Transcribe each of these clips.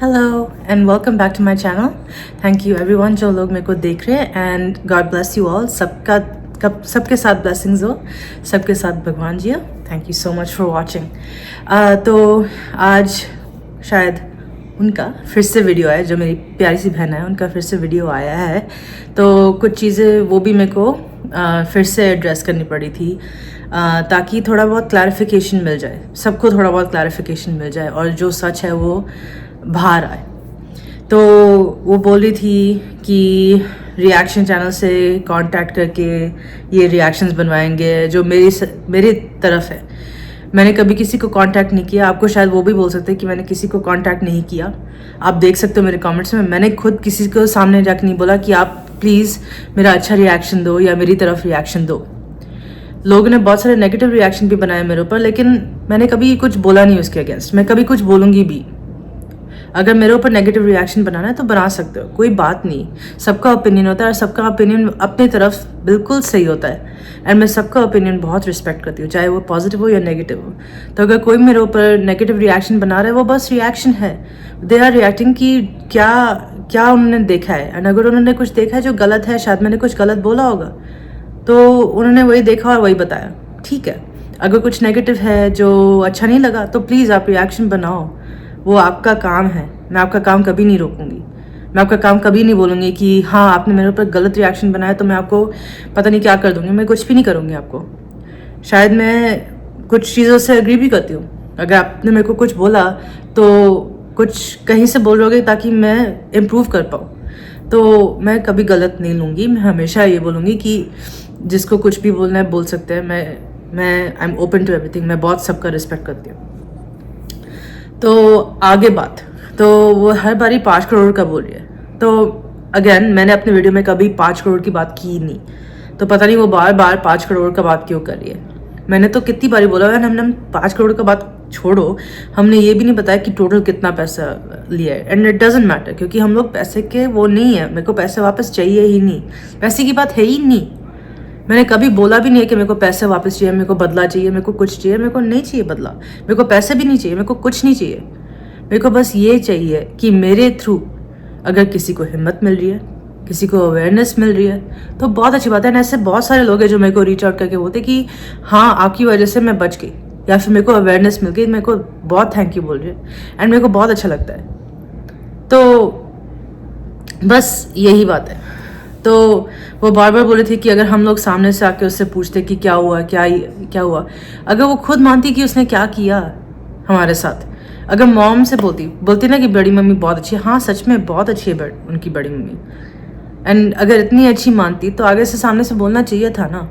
Hello and welcome back to my channel. Thank you everyone जो लोग मेरे को देख रहे हैं and God bless you all. सबके साथ blessings हो, सबके साथ भगवान जी हो. Thank you so much for watching. तो आज शायद उनका फिर से वीडियो आया, जो मेरी प्यारी सी बहन है उनका फिर से वीडियो आया है. तो कुछ चीज़ें वो भी मेरे को फिर से एड्रेस करनी पड़ी थी ताकि थोड़ा बहुत क्लैरिफिकेशन मिल जाए, सबको थोड़ा बहुत क्लैरिफिकेशन मिल जाए और जो सच है वो बाहर आए. तो वो बोल रही थी कि रिएक्शन चैनल से कांटेक्ट करके ये रिएक्शंस बनवाएंगे जो मेरी तरफ है. मैंने कभी किसी को कांटेक्ट नहीं किया. आपको शायद वो भी बोल सकते हैं कि मैंने किसी को कांटेक्ट नहीं किया. आप देख सकते हो मेरे कमेंट्स में, मैंने खुद किसी को सामने जाकर नहीं बोला कि आप प्लीज़ मेरा अच्छा रिएक्शन दो या मेरी तरफ रिएक्शन दो. लोगों ने बहुत सारे नेगेटिव रिएक्शन भी बनाए मेरे ऊपर, लेकिन मैंने कभी कुछ बोला नहीं उसके अगेंस्ट. मैं कभी कुछ बोलूँगी भी. अगर मेरे ऊपर नेगेटिव रिएक्शन बनाना है तो बना सकते हो, कोई बात नहीं. सबका ओपिनियन होता है और सबका ओपिनियन अपनी तरफ बिल्कुल सही होता है. एंड मैं सबका ओपिनियन बहुत रिस्पेक्ट करती हूँ, चाहे वो पॉजिटिव हो या नेगेटिव हो. तो अगर कोई मेरे ऊपर नेगेटिव रिएक्शन बना रहा है, वो बस रिएक्शन है. दे आर रिएक्टिंग कि क्या उन्होंने देखा है. एंड अगर उन्होंने कुछ देखा है जो गलत है, शायद मैंने कुछ गलत बोला होगा, तो उन्होंने वही देखा और वही बताया. ठीक है. अगर कुछ नेगेटिव है जो अच्छा नहीं लगा तो प्लीज़ आप रिएक्शन बनाओ, वो आपका काम है. मैं आपका काम कभी नहीं रोकूंगी. मैं आपका काम कभी नहीं बोलूँगी कि हाँ आपने मेरे ऊपर गलत रिएक्शन बनाया तो मैं आपको पता नहीं क्या कर दूँगी. मैं कुछ भी नहीं करूँगी आपको. शायद मैं कुछ चीज़ों से एग्री भी करती हूँ. अगर आपने मेरे को कुछ बोला तो कुछ कहीं से बोल रहोगे ताकि मैं इम्प्रूव कर पाऊँ, तो मैं कभी गलत नहीं लूँगी. मैं हमेशा ये बोलूँगी कि जिसको कुछ भी बोलना है बोल सकते हैं. मैं I am open to everything. मैं बहुत सबका रिस्पेक्ट करती हूँ. तो आगे बात, तो वो हर बारी 5 करोड़ का बोल रही है. तो अगेन मैंने अपने वीडियो में कभी 5 करोड़ की बात की नहीं, तो पता नहीं वो बार बार 5 करोड़ का बात क्यों कर रही है. मैंने तो कितनी बारी बोला है, हमने 5 करोड़ का बात छोड़ो, हमने ये भी नहीं बताया कि टोटल कितना पैसा लिया है. एंड इट डजेंट मैटर, क्योंकि हम लोग पैसे के वो नहीं है. मेरे को पैसे वापस चाहिए ही नहीं. पैसे की बात है ही नहीं. मैंने कभी बोला भी नहीं है कि मेरे को पैसे वापस चाहिए, मेरे को बदला चाहिए, मेरे को कुछ चाहिए. मेरे को नहीं चाहिए बदला, मेरे को पैसे भी नहीं चाहिए, मेरे को कुछ नहीं चाहिए. मेरे को बस ये चाहिए कि मेरे थ्रू अगर किसी को हिम्मत मिल रही है, किसी को अवेयरनेस मिल रही है, तो बहुत अच्छी बात है. ऐसे बहुत सारे लोग हैं जो मेरे को रीच आउट करके बोलते कि हाँ आपकी वजह से मैं बच गई, या फिर मेरे को अवेयरनेस मिल गई. मेरे को बहुत थैंक यू बोल रहे हैं एंड मेरे को बहुत अच्छा लगता है. तो बस यही बात है. तो वो बार बार बोले थे कि अगर हम लोग सामने से आके उससे पूछते कि क्या हुआ, क्या हुआ, अगर वो खुद मानती कि उसने क्या किया हमारे साथ, अगर मॉम से बोलती ना कि बड़ी मम्मी बहुत अच्छी है, हाँ सच में बहुत अच्छी है उनकी बड़ी मम्मी, एंड अगर इतनी अच्छी मानती तो आगे से सामने से बोलना चाहिए था ना.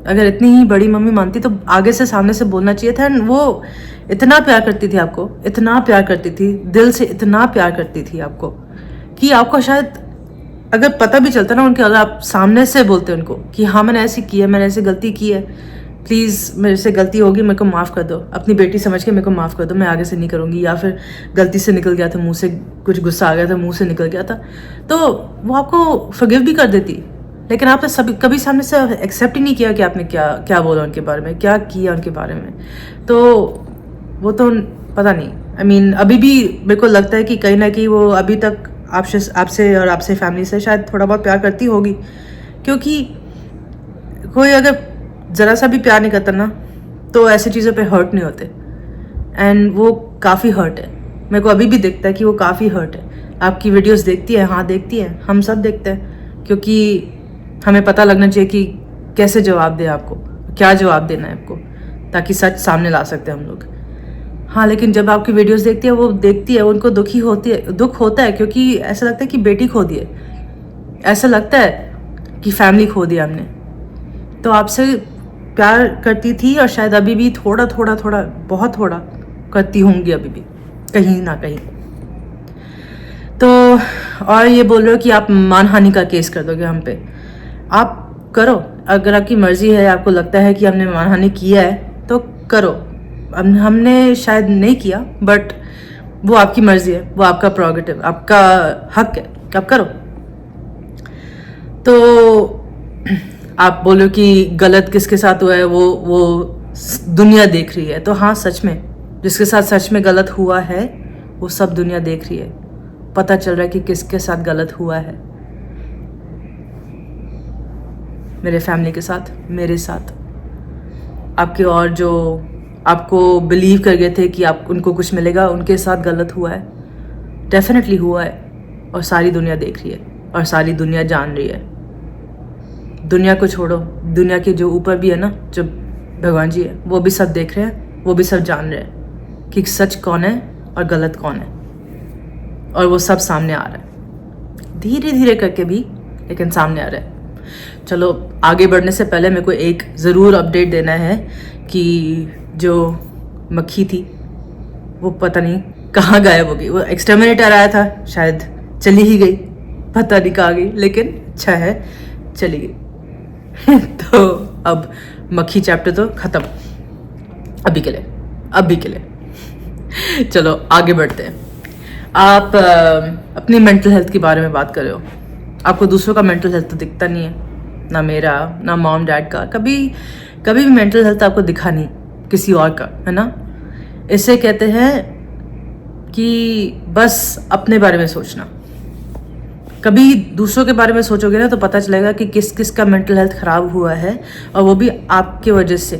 अगर इतनी ही बड़ी मम्मी मानती तो आगे से सामने से बोलना चाहिए था. एंड वो इतना प्यार करती थी आपको, इतना प्यार करती थी, दिल से इतना प्यार करती थी आपको, कि आपको शायद अगर पता भी चलता ना उनके, अगर आप सामने से बोलते उनको कि हाँ मैंने ऐसी की है, मैंने ऐसी गलती की है, प्लीज़ मेरे से गलती होगी, मेरे को माफ़ कर दो, अपनी बेटी समझ के मेरे को माफ़ कर दो, मैं आगे से नहीं करूँगी. या फिर गलती से निकल गया था मुंह से, कुछ गुस्सा आ गया था मुंह से निकल गया था, तो वो आपको फॉरगिव भी कर देती. लेकिन आपने कभी सामने से एक्सेप्ट ही नहीं किया कि आपने क्या बोला उनके बारे में, क्या किया उनके बारे में. तो वो तो पता नहीं. आई मीन अभी भी मेरे को लगता है कि कहीं ना कहीं वो अभी तक आपसे और आपसे फैमिली से शायद थोड़ा बहुत प्यार करती होगी, क्योंकि कोई अगर ज़रा सा भी प्यार नहीं करता ना तो ऐसी चीज़ों पे हर्ट नहीं होते. एंड वो काफ़ी हर्ट है. मेरे को अभी भी दिखता है कि वो काफ़ी हर्ट है. आपकी वीडियोस देखती है, हाँ देखती है, हम सब देखते हैं, क्योंकि हमें पता लगना चाहिए कि कैसे जवाब दें आपको, क्या जवाब देना है आपको, ताकि सच सामने ला सकते हैं हम लोग. हाँ लेकिन जब आपकी वीडियोस देखती है, वो देखती है, उनको दुख होता है, क्योंकि ऐसा लगता है कि बेटी खो दी है, ऐसा लगता है कि फैमिली खो दिया हमने. तो आपसे प्यार करती थी और शायद अभी भी थोड़ा बहुत थोड़ा करती होंगी अभी भी, कहीं ना कहीं. तो और ये बोल रहे हो कि आप मानहानि का केस कर दोगे हम पे. आप करो, अगर आपकी मर्जी है, आपको लगता है कि हमने मानहानि किया है तो करो. हमने शायद नहीं किया, बट वो आपकी मर्जी है, वो आपका प्रोगेटिव, आपका हक है, आप करो. तो आप बोलो कि गलत किसके साथ हुआ है वो दुनिया देख रही है, तो हाँ सच में जिसके साथ सच में गलत हुआ है वो सब दुनिया देख रही है, पता चल रहा है कि किसके साथ गलत हुआ है, मेरे फैमिली के साथ, मेरे साथ, आपके और जो आपको बिलीव कर गए थे कि आप उनको कुछ मिलेगा, उनके साथ गलत हुआ है, डेफिनेटली हुआ है। और सारी दुनिया देख रही है और सारी दुनिया जान रही है। दुनिया को छोड़ो, दुनिया के जो ऊपर भी है ना, जो भगवान जी है, वो भी सब देख रहे हैं, वो भी सब जान रहे हैं कि सच कौन है और गलत कौन है, और वो सब सामने आ रहा है, धीरे धीरे करके भी, लेकिन सामने आ रहा है। चलो आगे बढ़ने से पहले मेरे को एक ज़रूर अपडेट देना है कि जो मक्खी थी वो पता नहीं कहाँ गायब हो गई। वो एक्सटर्मिनेटर आया था, शायद चली ही गई, पता नहीं कहाँ गई, लेकिन अच्छा है चली गई। तो अब मक्खी चैप्टर तो ख़त्म अभी के लिए। चलो आगे बढ़ते हैं। आप अपनी मेंटल हेल्थ के बारे में बात कर रहे हो। आपको दूसरों का मेंटल हेल्थ तो दिखता नहीं है, ना मेरा, ना मॉम डैड का, कभी भी मेंटल हेल्थ आपको दिखा नहीं किसी और का, है ना। इसे कहते हैं कि बस अपने बारे में सोचना। कभी दूसरों के बारे में सोचोगे ना तो पता चलेगा कि किस किस का मेंटल हेल्थ खराब हुआ है, और वो भी आपके वजह से।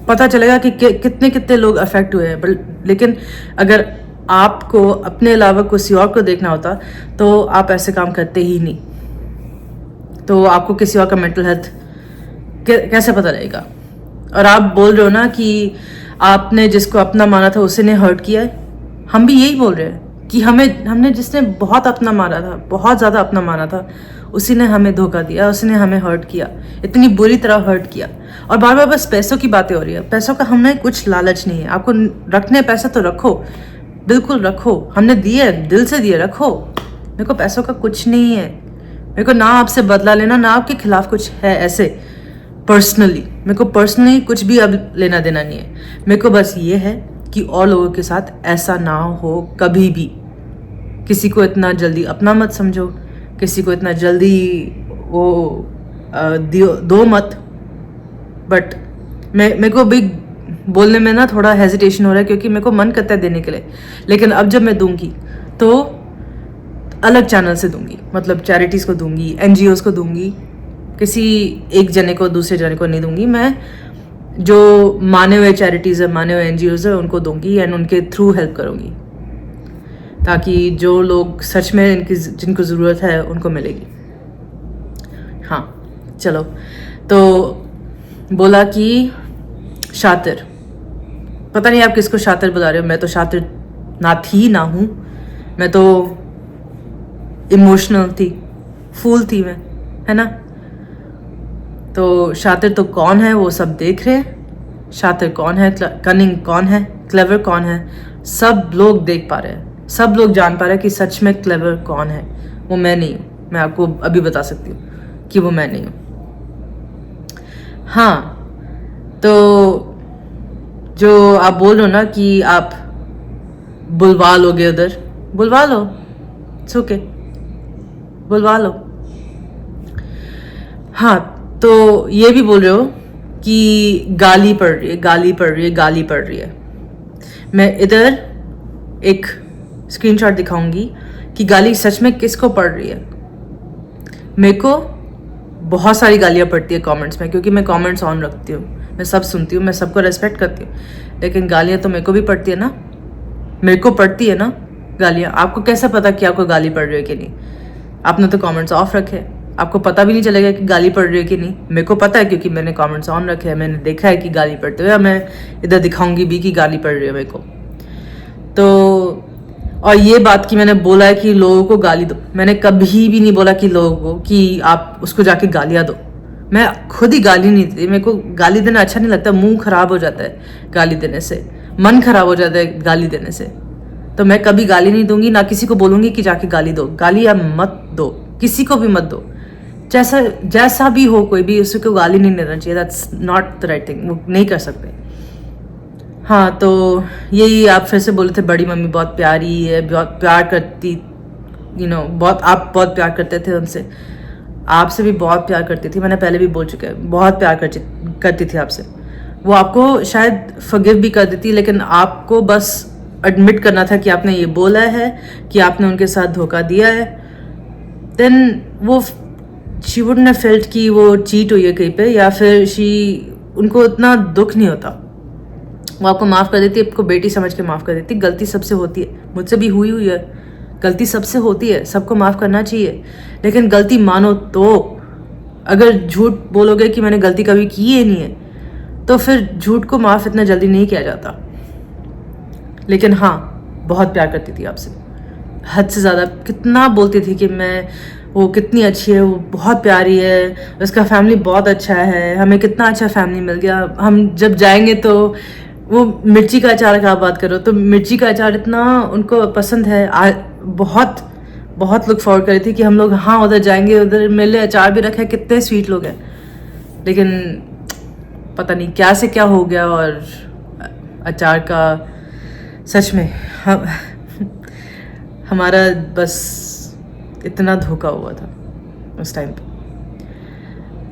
पता चलेगा कि कितने कितने लोग अफेक्ट हुए हैं। लेकिन अगर आपको अपने अलावा किसी और को देखना होता तो आप ऐसे काम करते ही नहीं। तो आपको किसी और का मेंटल हेल्थ कैसे पता लगेगा। और आप बोल रहे हो ना कि आपने जिसको अपना माना था उसी ने हर्ट किया है। हम भी यही बोल रहे हैं कि हमने जिसने बहुत अपना माना था, बहुत ज़्यादा अपना माना था, उसी ने हमें धोखा दिया, उसी ने हमें हर्ट किया, इतनी बुरी तरह हर्ट किया। और बार बार बस पैसों की बातें हो रही है। पैसों का हमें कुछ लालच नहीं है। आपको रखने पैसे तो रखो, बिल्कुल रखो, हमने दिए, दिल से दिए, रखो। मेरे को पैसों का कुछ नहीं है। मेरे को ना आपसे बदला लेना, ना आपके खिलाफ कुछ है ऐसे पर्सनली। मेरे को पर्सनली कुछ भी अब लेना देना नहीं है। मेरे को बस ये है कि और लोगों के साथ ऐसा ना हो कभी भी। किसी को इतना जल्दी अपना मत समझो, किसी को इतना जल्दी वो दो मत। बट मेरे को भी बोलने में ना थोड़ा हेजिटेशन हो रहा है, क्योंकि मेरे को मन करता है देने के लिए, लेकिन अब जब मैं दूंगी तो अलग चैनल से दूंगी, मतलब चैरिटीज़ को दूंगी, NGOs को दूंगी, किसी एक जने को दूसरे जने को नहीं दूंगी। मैं जो माने हुए चैरिटीज़ है, माने हुए NGOs है, उनको दूंगी एंड उनके थ्रू हेल्प करूँगी, ताकि जो लोग सच में जिनको ज़रूरत है उनको मिलेगी। हाँ चलो, तो बोला कि शातिर, पता नहीं आप किसको शातिर बुला रहे हो। मैं तो शातिर ना थी ना हूँ। मैं तो इमोशनल थी, फूल थी मैं, है ना। तो शातिर तो कौन है वो सब देख रहे हैं। शातिर कौन है, कनिंग कौन है, क्लेवर कौन है, सब लोग देख पा रहे हैं, सब लोग जान पा रहे हैं कि सच में क्लेवर कौन है। वो मैं नहीं हूँ। मैं आपको अभी बता सकती हूँ कि वो मैं नहीं हूँ। हाँ, तो जो आप बोल रहे हो ना कि आप बुलवा लोगे, उधर बुलवा लो, इट्स ओके, बुलवा लो। हाँ, तो ये भी बोल रहे हो कि गाली पड़ रही है, गाली पड़ रही है, गाली पड़ रही है। मैं इधर एक स्क्रीनशॉट दिखाऊंगी कि गाली सच में किसको पड़ रही है। मेरे को बहुत सारी गालियाँ पड़ती है कमेंट्स में, क्योंकि मैं कमेंट्स ऑन रखती हूँ, मैं सब सुनती हूँ, मैं सबको रेस्पेक्ट करती हूँ, लेकिन गालियाँ तो मेरे को भी पड़ती है ना, मेरे को पड़ती है ना गालियाँ। आपको कैसे पता कि आपको गाली पड़ रही है कि नहीं? आपने तो कमेंट्स ऑफ रखे, आपको पता भी नहीं चलेगा कि गाली पड़ रही है कि नहीं। मेरे को पता है, क्योंकि मैंने कमेंट्स ऑन रखे हैं, मैंने देखा है कि गाली पड़ते हुए। मैं इधर दिखाऊंगी भी कि गाली पड़ रही है मेरे को। तो और ये बात कि मैंने बोला है कि लोगों को गाली दो, मैंने कभी भी नहीं बोला कि लोगों को कि आप उसको जाके गालियाँ दो। मैं खुद ही गाली नहीं देती। मेरे को गाली देना अच्छा नहीं लगता, मुंह खराब हो जाता है गाली देने से, मन खराब हो जाता है गाली देने से। तो मैं कभी गाली नहीं दूंगी, ना किसी को बोलूंगी कि जाके गाली दो। गाली आप मत दो, किसी को भी मत दो, जैसा भी हो कोई भी, उसको गाली नहीं देना चाहिए। That's not the right thing, वो नहीं कर सकते। हाँ, तो यही आप फिर से बोले थे बड़ी मम्मी बहुत प्यारी है, बहुत प्यार करती, बहुत, आप बहुत प्यार करते थे उनसे। आपसे भी बहुत प्यार करती थी, मैंने पहले भी बोल चुका है, बहुत प्यार करती थी आपसे। वो आपको शायद फॉरगिव भी कर देती, लेकिन आपको बस एडमिट करना था कि आपने ये बोला है कि आपने उनके साथ धोखा दिया है, देन वो शी वुडंट हैव फेल्ट कि वो चीट हुई है कहीं पे, या फिर उनको इतना दुख नहीं होता, वो आपको माफ़ कर देती, आपको बेटी समझ के माफ़ कर देती। गलती सबसे होती है, मुझसे भी हुई है, गलती सबसे होती है, सबको माफ़ करना चाहिए, लेकिन गलती मानो तो। अगर झूठ बोलोगे कि मैंने गलती कभी की ही नहीं है, तो फिर झूठ को माफ़ इतना जल्दी नहीं किया जाता। लेकिन हाँ, बहुत प्यार करती थी आपसे, हद से ज़्यादा। कितना बोलती थी कि वो कितनी अच्छी है, वो बहुत प्यारी है, उसका फैमिली बहुत अच्छा है, हमें कितना अच्छा फैमिली मिल गया, हम जब जाएंगे तो वो मिर्ची का अचार का आप बात करो तो मिर्ची का अचार इतना उनको पसंद है। बहुत बहुत लुक फॉरवर्ड करी थी कि हम लोग हाँ उधर जाएंगे, उधर मेरे लिए अचार भी रखा है। कितने स्वीट लोग हैं, लेकिन पता नहीं क्या से क्या हो गया, और अचार का सच में हमारा बस इतना धोखा हुआ था उस टाइम पे।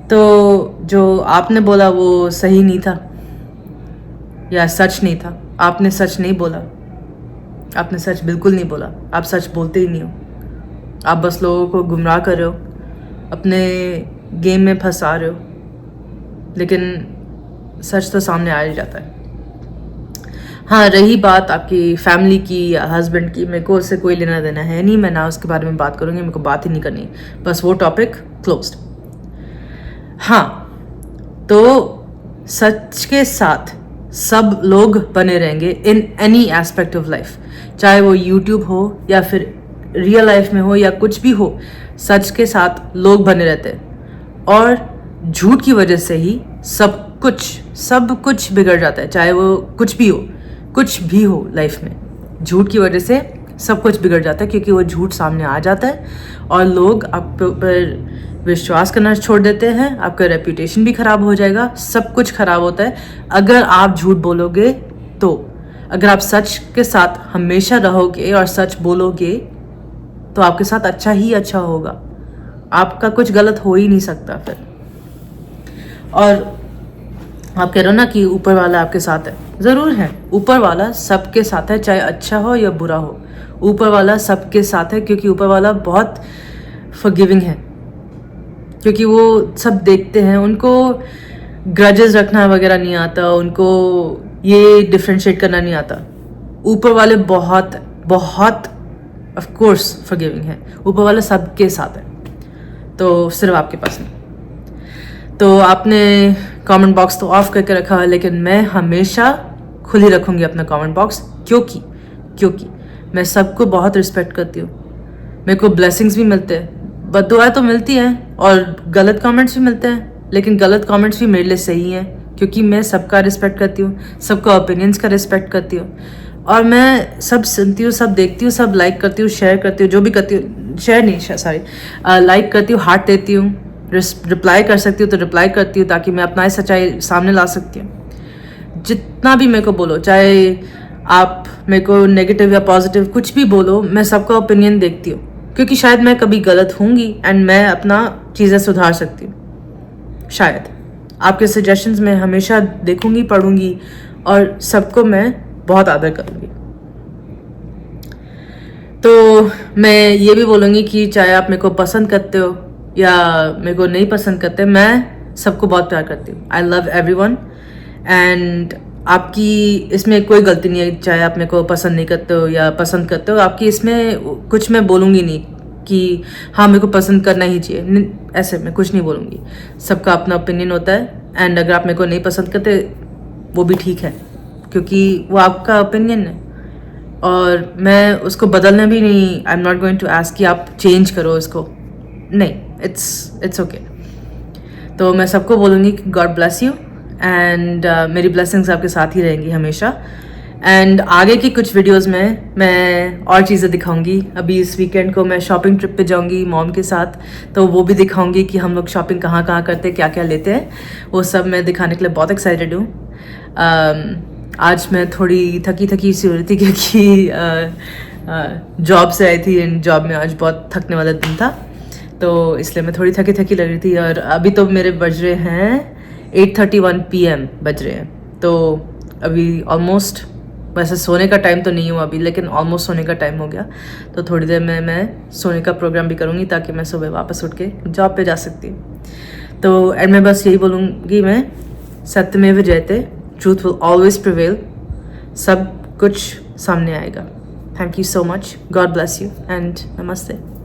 तो जो आपने बोला वो सही नहीं था या सच नहीं था। आपने सच नहीं बोला, आपने सच बिल्कुल नहीं बोला, आप सच बोलते ही नहीं हो। आप बस लोगों को गुमराह कर रहे हो, अपने गेम में फंसा रहे हो, लेकिन सच तो सामने आ ही जाता है। हाँ, रही बात आपकी फैमिली की या हस्बैंड की, मेरे को उससे कोई लेना देना है नहीं, मैं ना उसके बारे में बात करूँगी, मेरे को बात ही नहीं करनी, बस वो टॉपिक क्लोज्ड। हाँ, तो सच के साथ सब लोग बने रहेंगे in any aspect of life, चाहे वो यूट्यूब हो या फिर रियल लाइफ में हो या कुछ भी हो, सच के साथ लोग बने रहते हैं। और झूठ की वजह से ही सब कुछ बिगड़ जाता है, चाहे वो कुछ भी हो लाइफ में। झूठ की वजह से सब कुछ बिगड़ जाता है, क्योंकि वो झूठ सामने आ जाता है और लोग आप पर विश्वास करना छोड़ देते हैं, आपका रेपुटेशन भी खराब हो जाएगा, सब कुछ खराब होता है अगर आप झूठ बोलोगे। तो अगर आप सच के साथ हमेशा रहोगे और सच बोलोगे तो आपके साथ अच्छा ही अच्छा होगा, आपका कुछ गलत हो ही नहीं सकता फिर। और आप कह रहे हो ना कि ऊपर वाला आपके साथ है, ज़रूर है, ऊपर वाला सबके साथ है, चाहे अच्छा हो या बुरा हो, ऊपर वाला सबके साथ है, क्योंकि ऊपर वाला बहुत फॉरगिविंग है, क्योंकि वो सब देखते हैं, उनको ग्रजेस रखना वगैरह नहीं आता, उनको ये डिफ्रेंशिएट करना नहीं आता। ऊपर वाले बहुत बहुत ऑफ कोर्स फॉरगिविंग है, ऊपर वाला सबके साथ है, तो सिर्फ आपके पास नहीं। तो आपने कमेंट बॉक्स तो ऑफ करके रखा है, लेकिन मैं हमेशा खुली रखूँगी अपना कमेंट बॉक्स, क्योंकि मैं सबको बहुत रिस्पेक्ट करती हूँ। मेरे को ब्लेसिंग्स भी मिलते हैं, बद्दुआएं तो मिलती हैं और गलत कमेंट्स भी मिलते हैं, लेकिन गलत कमेंट्स भी मेरे लिए सही हैं, क्योंकि मैं सबका रिस्पेक्ट करती हूँ, सबका ओपिनियंस का रिस्पेक्ट करती हूँ, और मैं सब सुनती हूँ, सब देखती हूँ, सब लाइक करती हूँ, शेयर करती हूँ, जो भी करती हूँ, शेयर नहीं सॉरी लाइक करती हूँ, हार्ट देती हूँ, रिप्लाई कर सकती हूँ तो रिप्लाई करती हूँ, ताकि मैं अपना सच्चाई सामने ला सकती हूँ। जितना भी मेरे को बोलो, चाहे आप मेरे को नेगेटिव या पॉजिटिव कुछ भी बोलो, मैं सबका ओपिनियन देखती हूँ, क्योंकि शायद मैं कभी गलत होंगी एंड मैं अपना चीज़ें सुधार सकती हूँ। शायद आपके सजेशंस मैं हमेशा देखूंगी, पढ़ूंगी, और सबको मैं बहुत आदर करूंगी। तो मैं ये भी बोलूँगी कि चाहे आप मेरे को पसंद करते हो या मेरे को नहीं पसंद करते, मैं सबको बहुत प्यार करती हूँ। आई लव एवरीवन, एंड आपकी इसमें कोई गलती नहीं है, चाहे आप मेरे को पसंद नहीं करते हो या पसंद करते हो, आपकी इसमें कुछ मैं बोलूँगी नहीं कि हाँ मेरे को पसंद करना ही चाहिए, ऐसे मैं कुछ नहीं बोलूँगी। सबका अपना ओपिनियन होता है, एंड अगर आप मेरे को नहीं पसंद करते वो भी ठीक है, क्योंकि वो आपका ओपिनियन है और मैं उसको बदलना भी नहीं। I am not going to ask कि आप चेंज करो इसको, नहीं, इट्स ओके। तो मैं सबको बोलूँगी कि गॉड ब्लेस यू, एंड मेरी ब्लेसिंग्स आपके साथ ही रहेंगी हमेशा। एंड आगे की कुछ वीडियोस में मैं और चीज़ें दिखाऊंगी। अभी इस वीकेंड को मैं शॉपिंग ट्रिप पे जाऊंगी मॉम के साथ, तो वो भी दिखाऊंगी कि हम लोग शॉपिंग कहाँ कहाँ करते हैं, क्या क्या लेते हैं, वो सब मैं दिखाने के लिए बहुत एक्साइटेड हूँ। आज मैं थोड़ी थकी सी हो रही थी, क्योंकि जॉब से आई थी, एंड जॉब में आज बहुत थकने वाला दिन था, तो इसलिए मैं थोड़ी थकी लग रही थी। और अभी तो मेरे बज रहे हैं 8:31 PM बज रहे हैं, तो अभी ऑलमोस्ट वैसे सोने का टाइम तो नहीं हुआ अभी, लेकिन ऑलमोस्ट सोने का टाइम हो गया। तो थोड़ी देर में मैं सोने का प्रोग्राम भी करूँगी ताकि मैं सुबह वापस उठ के जॉब पे जा सकती हूँ। तो एंड में बस यही बोलूँगी मैं, सत्यमेव जयते, ट्रूथ विल ऑलवेज प्रिवेल, सब कुछ सामने आएगा। Thank you so much, God bless you and नमस्ते।